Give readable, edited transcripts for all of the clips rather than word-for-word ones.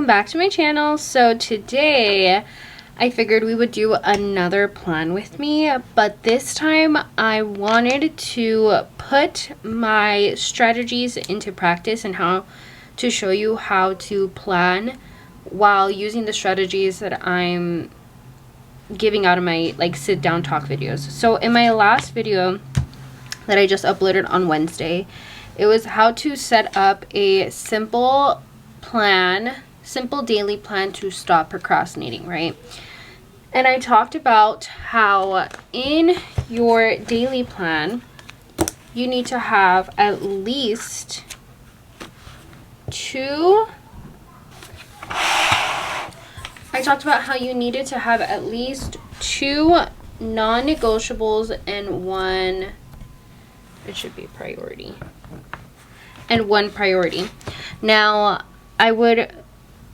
back to my channel. So today I figured we would do another plan with me, but this time I wanted to put my strategies into practice and how to show you how to plan while using the strategies that I'm giving out of my sit down talk videos. So in my last video that I just uploaded on Wednesday, it was how to set up a simple daily plan to stop procrastinating, right? And I talked about how in your daily plan you need to have at least two non-negotiables and one priority. Now, I would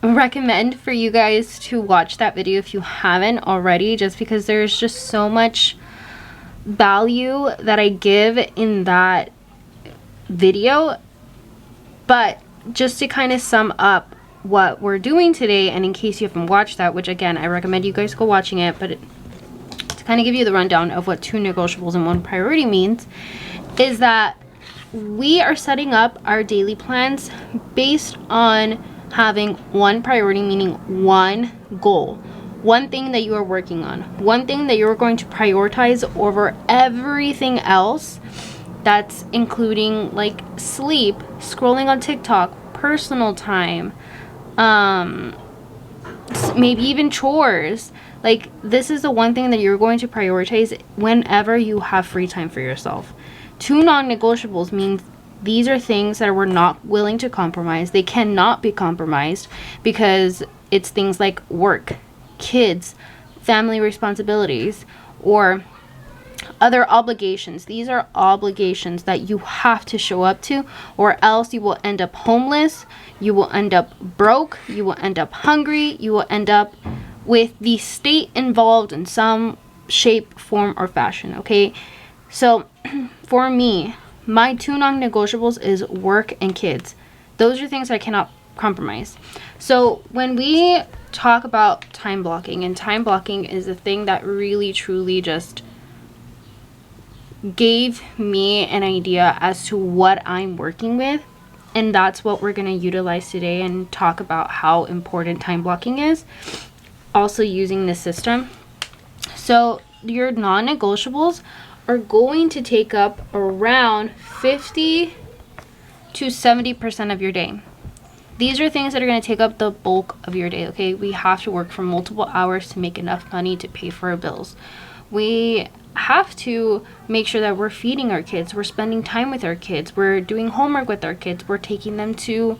recommend for you guys to watch that video if you haven't already, just because there's just so much value that I give in that video. But just to kind of sum up what we're doing today, and in case you haven't watched that, which again I recommend you guys go watching it, but to kind of give you the rundown of what two negotiables and one priority means, is that we are setting up our daily plans based on having one priority, meaning one goal, one thing that you are working on, one thing that you're going to prioritize over everything else. That's including like sleep, scrolling on TikTok, personal time, maybe even chores. Like, this is the one thing that you're going to prioritize whenever you have free time for yourself. Two non-negotiables means these are things that we're not willing to compromise. They cannot be compromised because it's things like work, kids, family responsibilities, or other obligations. These are obligations that you have to show up to, or else you will end up homeless, you will end up broke, you will end up hungry, you will end up with the state involved in some shape, form, or fashion, okay? So for me, my two non-negotiables is work and kids. Those are things I cannot compromise. So when we talk about time blocking, and time blocking is a thing that really truly just gave me an idea as to what I'm working with, and that's what we're going to utilize today and talk about how important time blocking is, also using this system. So your non-negotiables are going to take up around 50 to 70% of your day. These are things that are going to take up the bulk of your day, okay? We have to work for multiple hours to make enough money to pay for our bills. We have to make sure that we're feeding our kids, we're spending time with our kids, we're doing homework with our kids, we're taking them to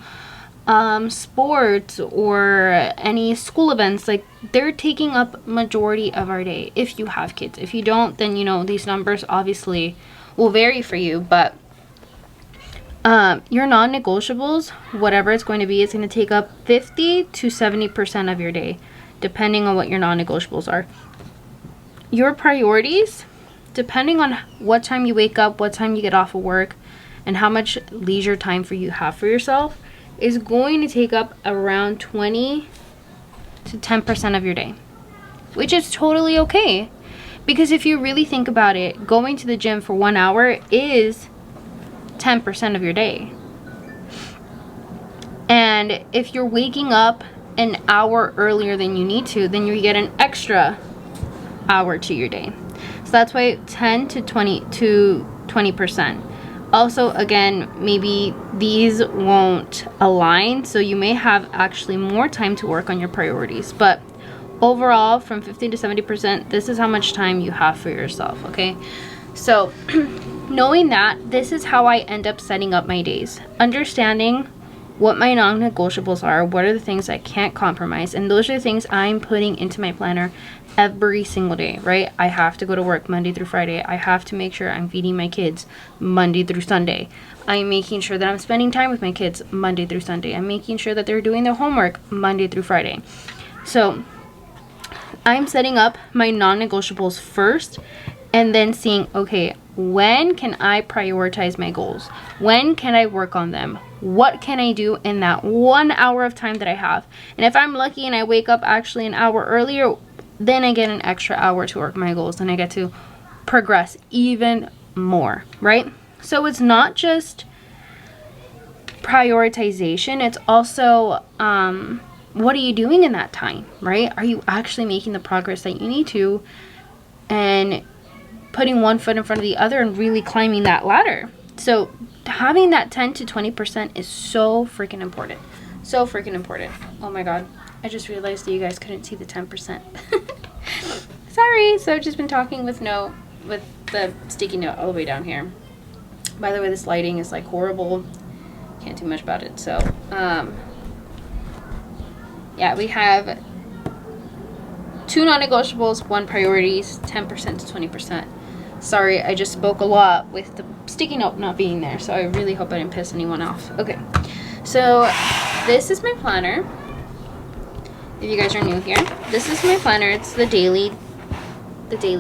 sports or any school events. Like, they're taking up majority of our day if you have kids. If you don't, then these numbers obviously will vary for you, but your non-negotiables, whatever it's going to be, it's going to take up 50 to 70% of your day, depending on what your non-negotiables are. Your priorities, depending on what time you wake up, what time you get off of work, and how much leisure time you have for yourself, is going to take up around 20 to 10% of your day, which is totally okay. Because if you really think about it, going to the gym for 1 hour is 10% of your day. And if you're waking up an hour earlier than you need to, then you get an extra hour to your day. So that's why 10 to 20%. Also, again, maybe these won't align, so you may have actually more time to work on your priorities. But overall, from 50 to 70%, this is how much time you have for yourself, okay? So knowing that, this is how I end up setting up my days. Understanding what my non-negotiables are, what are the things I can't compromise, and those are the things I'm putting into my planner every single day, right? I have to go to work Monday through Friday. I have to make sure I'm feeding my kids Monday through Sunday. I'm making sure that I'm spending time with my kids Monday through Sunday. I'm making sure that they're doing their homework Monday through Friday. So I'm setting up my non-negotiables first, and then seeing, okay, when can I prioritize my goals? When can I work on them? What can I do in that 1 hour of time that I have? And if I'm lucky and I wake up actually an hour earlier, then I get an extra hour to work my goals and I get to progress even more, right? So it's not just prioritization, it's also what are you doing in that time, right? Are you actually making the progress that you need to and putting one foot in front of the other and really climbing that ladder? So having that 10 to 20% is so freaking important. So freaking important. Oh my god. I just realized that you guys couldn't see the 10%. Sorry. So I've just been talking with the sticky note all the way down here. By the way, this lighting is like horrible. Can't do much about it. So, yeah, we have 2 non-negotiables, 1 priorities, 10% to 20%. Sorry, I just spoke a lot with the sticky note not being there, so I really hope I didn't piss anyone off. Okay, so this is my planner. If you guys are new here, this is my planner. It's the daily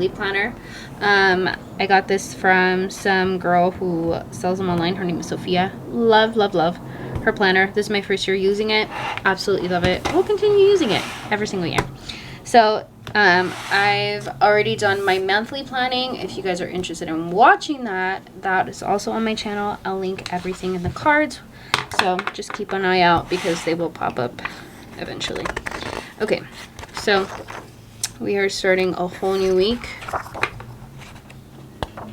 planner. I got this from some girl who sells them online. Her name is Sophia. Love, love, love her planner. This is my first year using it. Absolutely love it. We'll continue using it every single year. So I've already done my monthly planning. If you guys are interested in watching that, that is also on my channel. I'll link everything in the cards. So just keep an eye out because they will pop up eventually. Okay, so we are starting a whole new week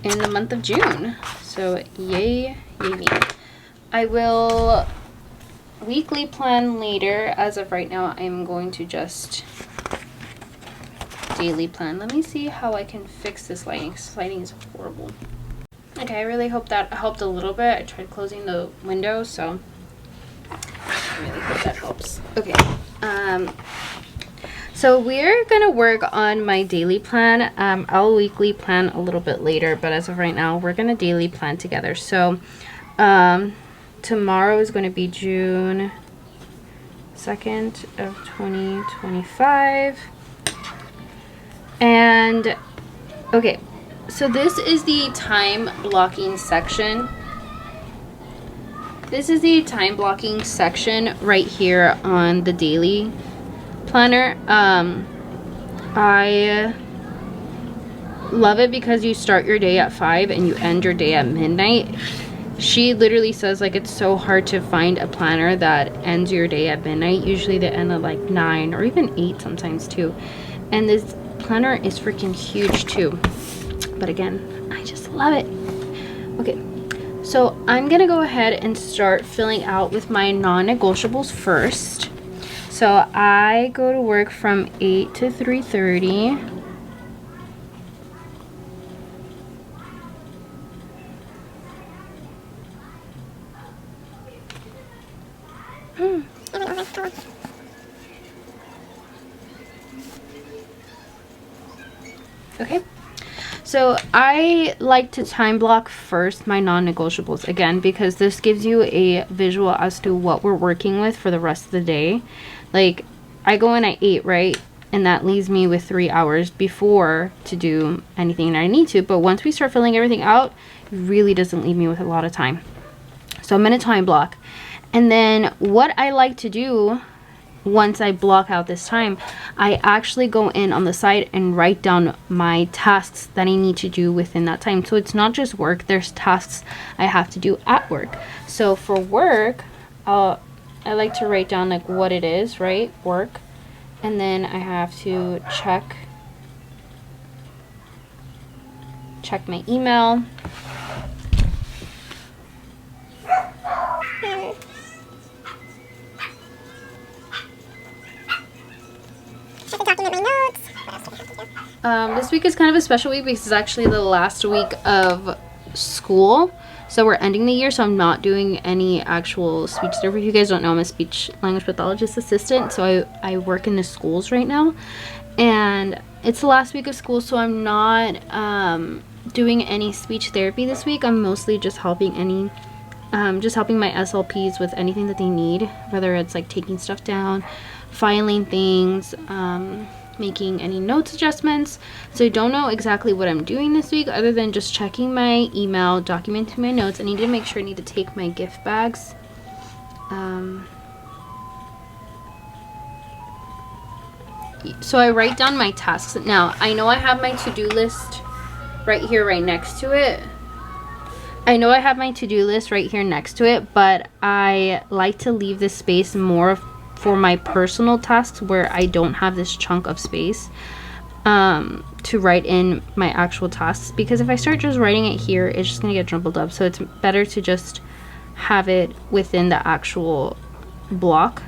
in the month of June. So yay, yay me. I will weekly plan later. As of right now, I'm going to just daily plan. Let me see how I can fix this lighting. This lighting is horrible. Okay, I really hope that helped a little bit. I tried closing the window, so I really hope that helps. Okay, so we're gonna work on my daily plan. I'll weekly plan a little bit later, but as of right now, we're gonna daily plan together. So tomorrow is gonna be June 2nd of 2025. And okay, so this is the time blocking section. This is the time blocking section right here on the daily planner. I love it because you start your day at 5 and you end your day at midnight. She literally says like it's so hard to find a planner that ends your day at midnight. Usually they end at like 9 or even 8 sometimes too. And this planner is freaking huge too. But again, I just love it. Okay, so I'm gonna go ahead and start filling out with my non-negotiables first. So I go to work from 8 to 3:30. Okay, so I like to time block first my non-negotiables again because this gives you a visual as to what we're working with for the rest of the day. Like I go in at 8, right? And that leaves me with 3 hours before to do anything that I need to. But once we start filling everything out, it really doesn't leave me with a lot of time. So I'm going to time block. And then what I like to do once I block out this time, I actually go in on the side and write down my tasks that I need to do within that time. So it's not just work, there's tasks I have to do at work. So for work, I like to write down like what it is, right? Work. And then I have to check my email. This week is kind of a special week because it's actually the last week of school. So we're ending the year, so I'm not doing any actual speech therapy. If you guys don't know, I'm a speech language pathologist assistant, so I work in the schools right now. And it's the last week of school, so I'm not doing any speech therapy this week. I'm mostly just helping my SLPs with anything that they need, whether it's like taking stuff down, filing things, making any notes adjustments. So I don't know exactly what I'm doing this week other than just checking my email, documenting my notes. I need to make sure I need to take my gift bags. So I write down my tasks. Now, I know I have my to-do list right here, right next to it. I know I have my to-do list right here next to it, but I like to leave this space more for my personal tasks where I don't have this chunk of space to write in my actual tasks, because if I start just writing it here, it's just gonna get jumbled up. So it's better to just have it within the actual block,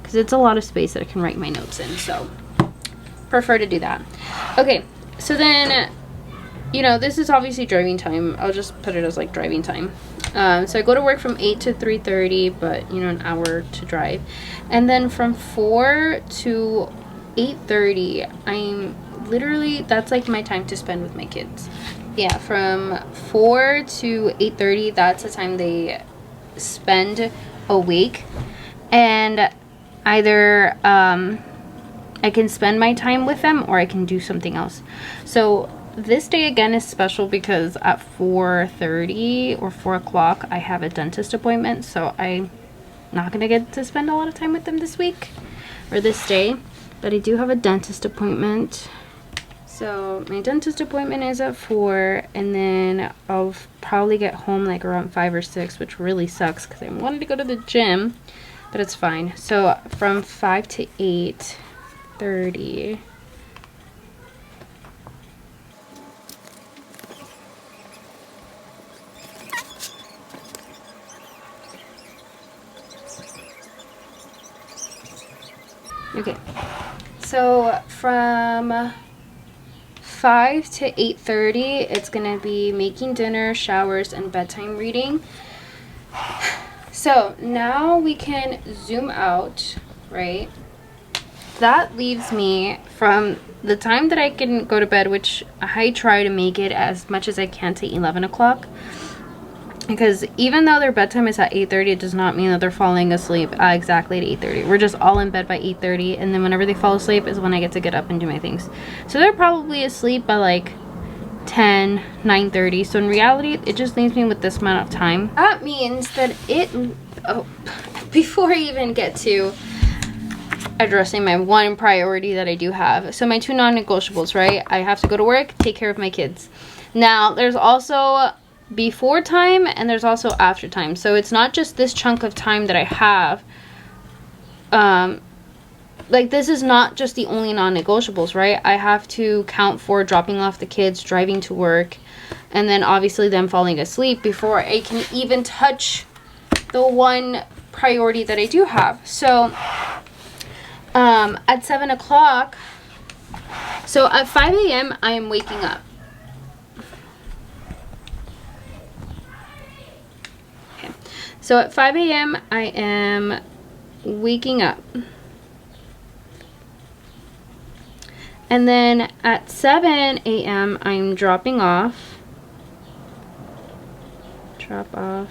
because it's a lot of space that I can write my notes in. So prefer to do that. Okay, so then, you know, this is obviously driving time. I'll just put it as like driving time. So I go to work from 8 to 3:30, but you know, an hour to drive. And then from 4 to 8:30, I'm literally, that's like my time to spend with my kids. Yeah, from 4 to 8:30, that's the time they spend awake. And either I can spend my time with them or I can do something else. So this day again is special because at 4:30 or 4 o'clock I have a dentist appointment, so I'm not gonna get to spend a lot of time with them this week or this day, but I do have a dentist appointment. So my dentist appointment is at 4, and then I'll probably get home like around 5 or 6, which really sucks because I wanted to go to the gym, but it's fine. So from 5 to 8:30. Okay, so from 5 to 8:30, it's gonna be making dinner, showers, and bedtime reading. So now we can zoom out, right? That leaves me from the time that I can go to bed, which I try to make it as much as I can to 11 o'clock. Because even though their bedtime is at 8:30, it does not mean that they're falling asleep exactly at 8:30. We're just all in bed by 8:30, and then whenever they fall asleep is when I get to get up and do my things. So they're probably asleep by like 10, 9:30. So in reality, it just leaves me with this amount of time. That means that before I even get to addressing my one priority that I do have. So my two non-negotiables, right? I have to go to work, take care of my kids. Now, there's also before time and there's also after time. So it's not just this chunk of time that I have. Like, this is not just the only non-negotiables, right? I have to count for dropping off the kids, driving to work, and then obviously them falling asleep before I can even touch the one priority that I do have. So at 7 o'clock, so at 5 a.m. I am waking up. Okay. So at 5 a.m. I am waking up. And then at 7 a.m. I'm dropping off. Drop off.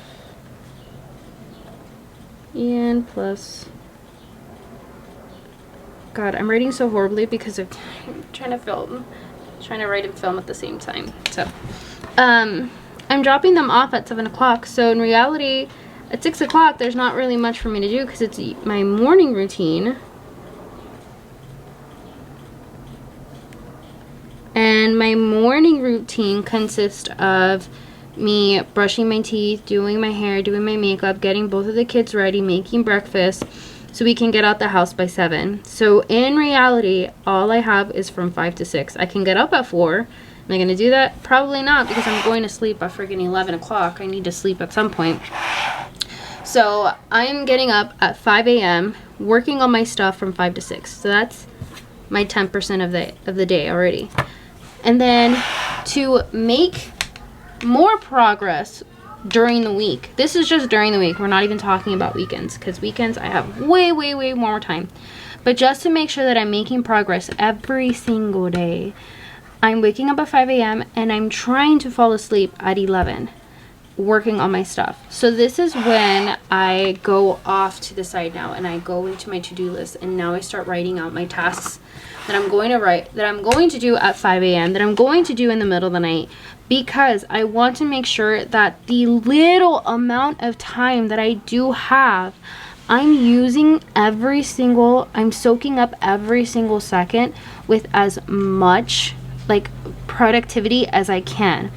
And plus, God, I'm writing so horribly because I'm trying to write and film at the same time. So, I'm dropping them off at 7 o'clock. So in reality, at 6 o'clock, there's not really much for me to do because it's my morning routine. And my morning routine consists of me brushing my teeth, doing my hair, doing my makeup, getting both of the kids ready, making breakfast, so we can get out the house by 7. So in reality, all I have is from 5 to 6. I can get up at 4. Am I going to do that? Probably not, because I'm going to sleep at freaking 11 o'clock. I need to sleep at some point. So I'm getting up at 5 a.m., working on my stuff from 5 to 6. So that's my 10% of the day already. And then to make more progress during the week. This is just during the week. We're not even talking about weekends, because weekends I have way more time. But just to make sure that I'm making progress every single day, I'm waking up at 5 a.m. and I'm trying to fall asleep at 11. working on my stuff. So this is when I go off to the side now and I go into my to-do list, and now I start writing out my tasks that I'm going to write, that I'm going to do at 5 a.m., that I'm going to do in the middle of the night, because I want to make sure that the little amount of time that I do have, I'm soaking up every single second with as much like productivity as I can,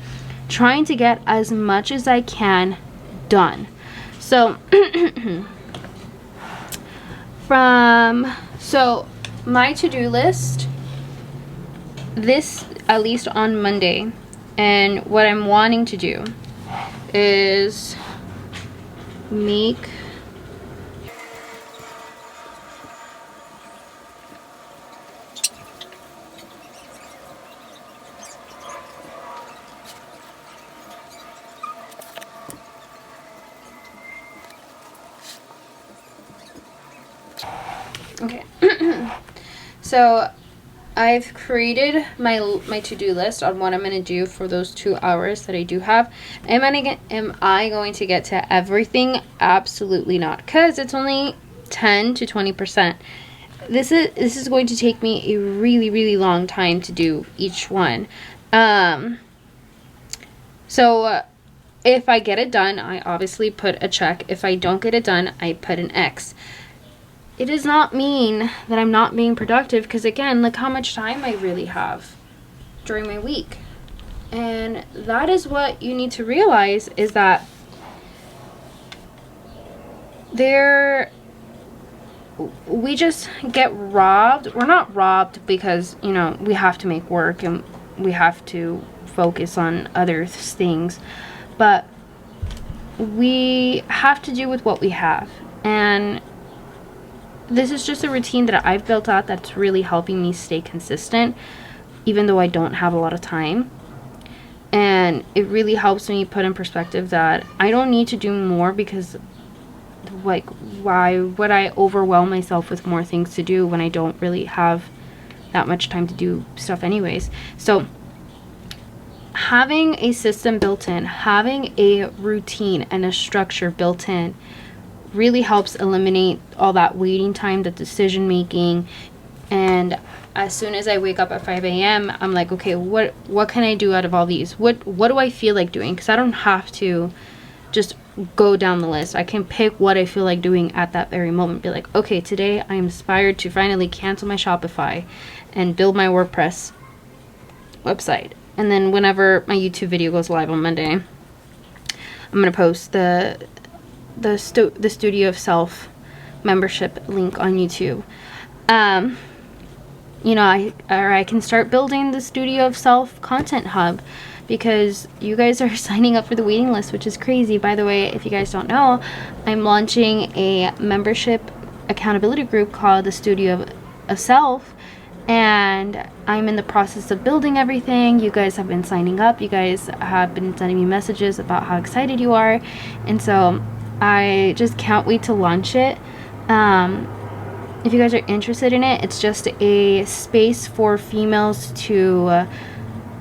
trying to get as much as I can done. So so my to-do list, this at least on Monday, and what I'm wanting to do is make okay. So I've created my to-do list on what I'm going to do for those 2 hours that I do have. Am I going to get to everything? Absolutely not, because it's only 10 to 20%. This is going to take me a really, really long time to do each one. So if I get it done, I obviously put a check. If I don't get it done, I put an X. It does not mean that I'm not being productive, because again, look how much time I really have during my week. And that is what you need to realize, is that we just get robbed. We're not robbed because, you know, we have to make work and we have to focus on other things, but we have to do with what we have. And this is just a routine that I've built out that's really helping me stay consistent, even though I don't have a lot of time. And it really helps me put in perspective that I don't need to do more, because like, why would I overwhelm myself with more things to do when I don't really have that much time to do stuff anyways? So having a system built in, having a routine and a structure built in, really helps eliminate all that waiting time, the decision making. And as soon as I wake up at 5 a.m., I'm like, okay, what can I do out of all these? What do I feel like doing? Because I don't have to just go down the list. I can pick what I feel like doing at that very moment. Be like, okay, today I'm inspired to finally cancel my Shopify and build my WordPress website. And then whenever my YouTube video goes live on Monday, I'm going to post the Studio of Self membership link on YouTube. You know, I can start building the Studio of Self content hub, because you guys are signing up for the waiting list, which is crazy. By the way, if you guys don't know, I'm launching a membership accountability group called the Studio of Self, and I'm in the process of building everything. You guys have been signing up. You guys have been sending me messages about how excited you are, and so I just can't wait to launch it. If you guys are interested in it, it's just a space for females to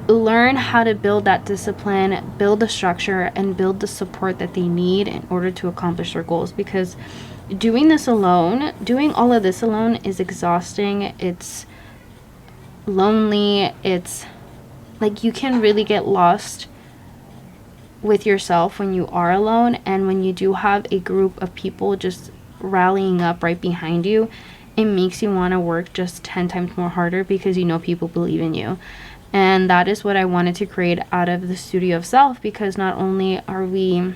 learn how to build that discipline, build the structure, and build the support that they need in order to accomplish their goals. Because doing all of this alone is exhausting. It's lonely. It's like, you can really get lost with yourself when you are alone. And when you do have a group of people just rallying up right behind you, it makes you want to work just 10 times more harder, because you know people believe in you. And that is what I wanted to create out of the Studio of Self, because not only are we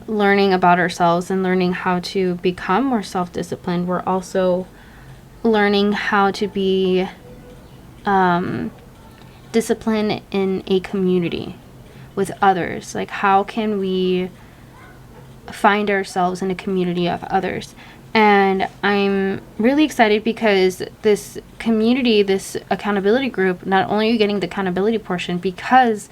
learning about ourselves and learning how to become more self-disciplined, we're also learning how to be disciplined in a community with others. Like, how can we find ourselves in a community of others? And I'm really excited because this community, this accountability group, not only are you getting the accountability portion, because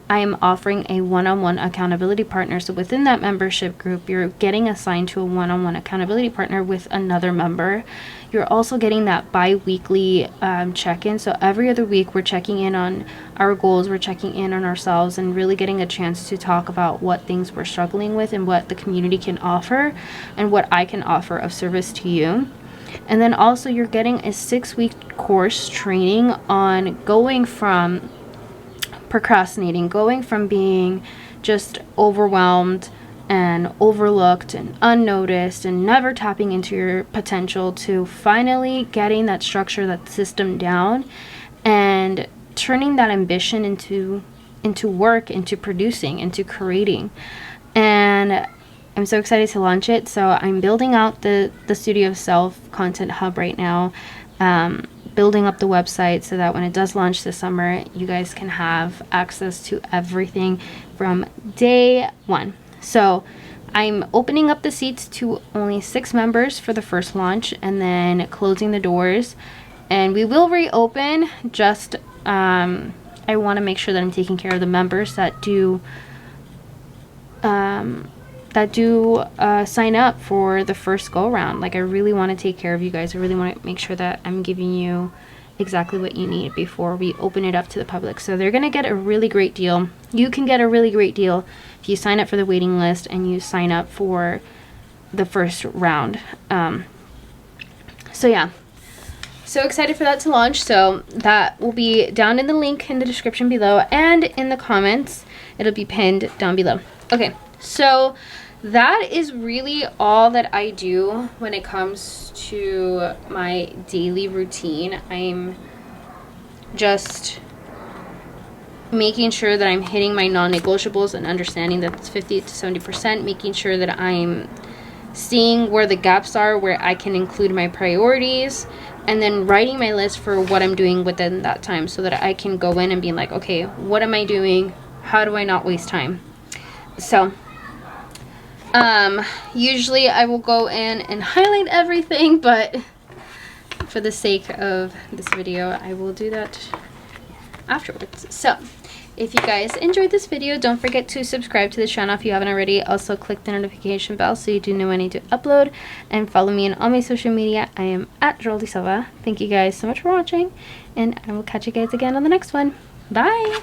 I am offering a one-on-one accountability partner. So within that membership group, you're getting assigned to a one-on-one accountability partner with another member. You're also getting that bi-weekly check-in. So every other week, we're checking in on our goals, we're checking in on ourselves, and really getting a chance to talk about what things we're struggling with and what the community can offer and what I can offer of service to you. And then also you're getting a 6-week course training on going from procrastinating, going from being just overwhelmed and overlooked and unnoticed and never tapping into your potential, to finally getting that structure, that system down, and turning that ambition into work, into producing, into creating. And I'm so excited to launch it. So I'm building out the Studio of Self content hub right now, building up the website so that when it does launch this summer, you guys can have access to everything from day one. So I'm opening up the seats to only 6 members for the first launch, and then closing the doors. And we will reopen, just I want to make sure that I'm taking care of the members that do sign up for the first go round. Like, I really want to take care of you guys. I really want to make sure that I'm giving you exactly what you need before we open it up to the public. So they're going to get a really great deal. You can get a really great deal if you sign up for the waiting list and you sign up for the first round. So yeah, so excited for that to launch. So that will be down in the link in the description below, and in the comments it'll be pinned down below. Okay, so that is really all that I do when it comes to my daily routine. I'm just making sure that I'm hitting my non-negotiables and understanding that it's 50 to 70%, making sure that I'm seeing where the gaps are, where I can include my priorities, and then writing my list for what I'm doing within that time, so that I can go in and be like, okay, what am I doing? How do I not waste time? So usually I will go in and highlight everything, but for the sake of this video, I will do that afterwards. So if you guys enjoyed this video, don't forget to subscribe to the channel if you haven't already. Also click the notification bell so you do know when I do upload, and follow me on all my social media. I am at Jordi Silva. Thank you guys so much for watching, and I will catch you guys again on the next one. Bye.